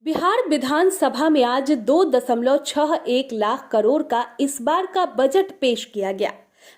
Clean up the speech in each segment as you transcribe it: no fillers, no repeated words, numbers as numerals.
बिहार विधानसभा में आज 2.61 लाख करोड़ का इस बार का बजट पेश किया गया।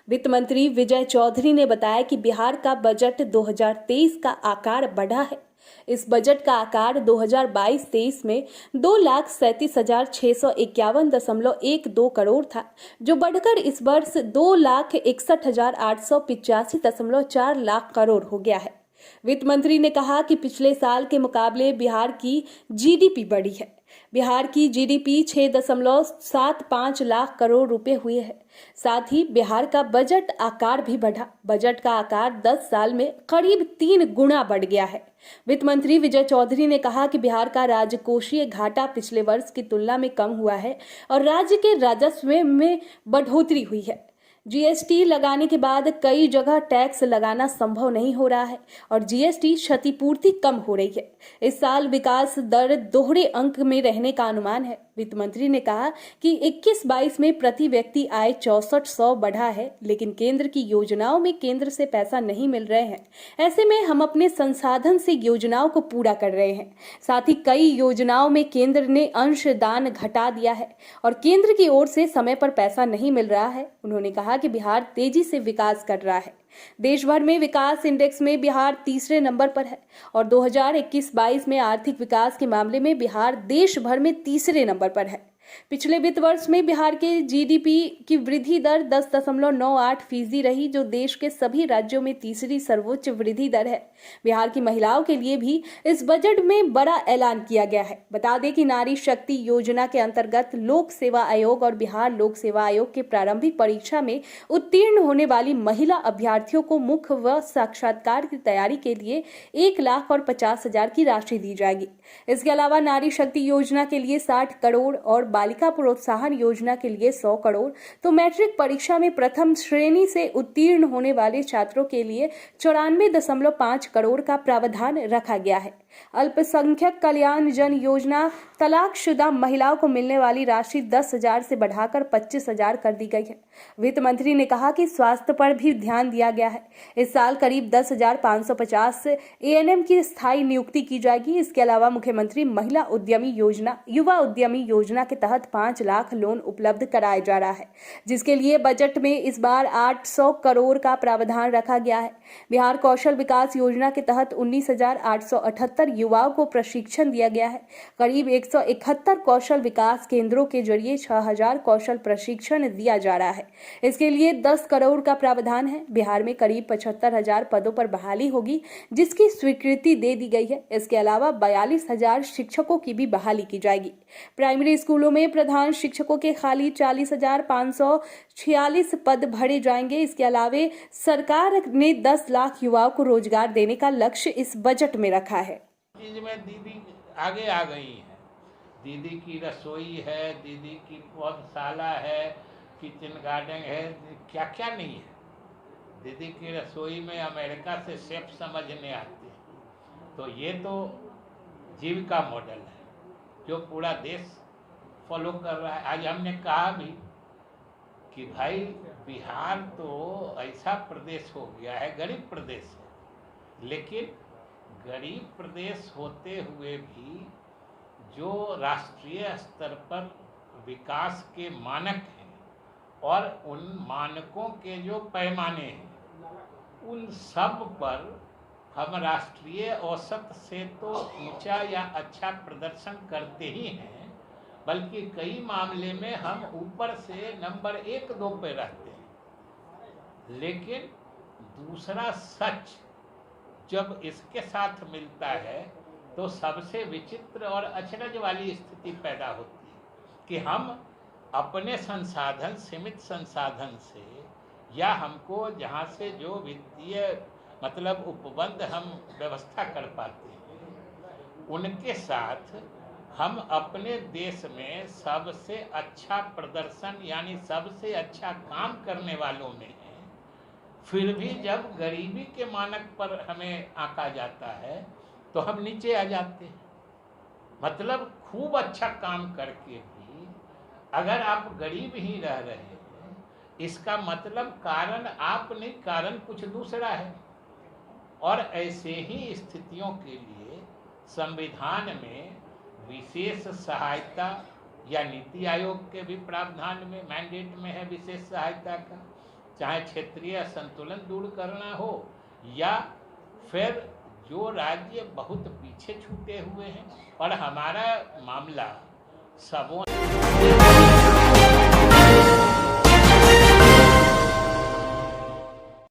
वित्त मंत्री विजय चौधरी ने बताया कि बिहार का बजट 2023 का आकार बढ़ा है। इस बजट का आकार 2022-23 में 2,37,651.12 करोड़ था, जो बढ़कर इस वर्ष 2,61,885.4 लाख करोड़ हो गया है। वित्त मंत्री ने कहा कि पिछले साल के मुकाबले बिहार की जीडीपी बढ़ी है। बिहार की जीडीपी 6.75 लाख करोड़ रुपए हुई है। साथ ही बिहार का बजट आकार भी बढ़ा। बजट का आकार 10 साल में करीब 3 गुना बढ़ गया है। वित्त मंत्री विजय चौधरी ने कहा कि बिहार का राजकोषीय घाटा पिछले वर्ष की तुलना में कम हुआ है और राज्य के राजस्व में बढ़ोतरी हुई है। जीएसटी लगाने के बाद कई जगह टैक्स लगाना संभव नहीं हो रहा है और जीएसटी क्षतिपूर्ति कम हो रही है। इस साल विकास दर दोहरे अंक में रहने का अनुमान है। वित्त मंत्री ने कहा कि 21-22 में प्रति व्यक्ति आय 6400 बढ़ा है, लेकिन केंद्र की योजनाओं में केंद्र से पैसा नहीं मिल रहे हैं। ऐसे में हम अपने संसाधन से योजनाओं को पूरा कर रहे हैं। साथ ही कई योजनाओं में केंद्र ने अंशदान घटा दिया है और केंद्र की ओर से समय पर पैसा नहीं मिल रहा है। उन्होंने कहा कि बिहार तेजी से विकास कर रहा है। देश भर में विकास इंडेक्स में बिहार तीसरे नंबर पर है और 2021-22 में आर्थिक विकास के मामले में बिहार देश भर में तीसरे नंबर पर है। पिछले वित्त वर्ष में बिहार के जीडीपी की वृद्धि दर 10.98% रही, जो देश के सभी राज्यों में तीसरी सर्वोच्च वृद्धि दर है। बिहार की महिलाओं के लिए भी इस बजट में बड़ा ऐलान किया गया है। बता दें कि नारी शक्ति योजना के अंतर्गत लोक सेवा आयोग और बिहार लोक सेवा आयोग के प्रारंभिक परीक्षा में उत्तीर्ण होने वाली महिला अभ्यर्थियों को मुख्य व साक्षात्कार की तैयारी के लिए 1,50,000 की राशि दी जाएगी। इसके अलावा नारी शक्ति योजना के लिए 60 करोड़ और बालिका प्रोत्साहन योजना के लिए 100 करोड़, तो मैट्रिक परीक्षा में प्रथम श्रेणी से उत्तीर्ण होने वाले छात्रों के लिए 94.5 करोड़ का प्रावधान रखा गया है। अल्पसंख्यक कल्याण जन योजना तलाकशुदा महिलाओं को मिलने वाली राशि 10,000 से बढ़ाकर 25,000 कर दी गई है। वित्त मंत्री ने कहा कि स्वास्थ्य पर भी ध्यान दिया गया है। इस साल करीब 10,550 एएनएम की स्थायी नियुक्ति की जाएगी। इसके अलावा मुख्यमंत्री महिला उद्यमी योजना, युवा उद्यमी योजना के तहत 5 लाख लोन उपलब्ध कराया जा रहा है, जिसके लिए बजट में इस बार 800 करोड़ का प्रावधान रखा गया है। बिहार कौशल विकास योजना के तहत 19,878 युवाओं को प्रशिक्षण दिया गया है। करीब 171 कौशल विकास केंद्रों के जरिए 6,000 कौशल प्रशिक्षण दिया जा रहा है। इसके लिए 10 करोड़ का प्रावधान है। बिहार में करीब 75,000 पदों पर बहाली होगी, जिसकी स्वीकृति दे दी गई है। इसके अलावा 42,000 शिक्षकों की भी बहाली की जाएगी। प्राइमरी स्कूलों में प्रधान शिक्षकों के खाली 40,546 पद भरे जाएंगे। इसके अलावा सरकार ने 10 लाख युवाओं को रोजगार देने का लक्ष्य इस बजट में रखा है। चीज में दीदी आगे आ गई है। दीदी की रसोई है, दीदी की पौधशाला है, किचन गार्डन है, क्या क्या नहीं है। दीदी की रसोई में अमेरिका से शेफ समझने आते हैं। तो ये तो जीविका मॉडल है जो पूरा देश फॉलो कर रहा है। आज हमने कहा भी कि भाई बिहार तो ऐसा प्रदेश हो गया है, गरीब प्रदेश है, लेकिन गरीब प्रदेश होते हुए भी जो राष्ट्रीय स्तर पर विकास के मानक हैं और उन मानकों के जो पैमाने हैं, उन सब पर हम राष्ट्रीय औसत से तो ऊंचा या अच्छा प्रदर्शन करते ही हैं, बल्कि कई मामले में हम ऊपर से नंबर 1-2 पे रहते हैं। लेकिन दूसरा सच जब इसके साथ मिलता है तो सबसे विचित्र और अचरज वाली स्थिति पैदा होती है कि हम अपने संसाधन, सीमित संसाधन से, या हमको जहाँ से जो वित्तीय मतलब उपबंध हम व्यवस्था कर पाते हैं, उनके साथ हम अपने देश में सबसे अच्छा प्रदर्शन यानी सबसे अच्छा काम करने वालों में हैं। फिर भी जब गरीबी के मानक पर हमें आंका जाता है तो हम नीचे आ जाते हैं। मतलब खूब अच्छा काम करके भी अगर आप गरीब ही रह रहे हैं, इसका मतलब कारण आप नहीं, कारण कुछ दूसरा है। और ऐसे ही स्थितियों के लिए संविधान में विशेष विशेष सहायता या नीति आयोग के भी प्रावधान में मैंडेट में है विशेष सहायता का, चाहे क्षेत्रीय असंतुलन दूर करना हो या फिर जो राज्य बहुत पीछे छूटे हुए हैं। और हमारा मामला सबों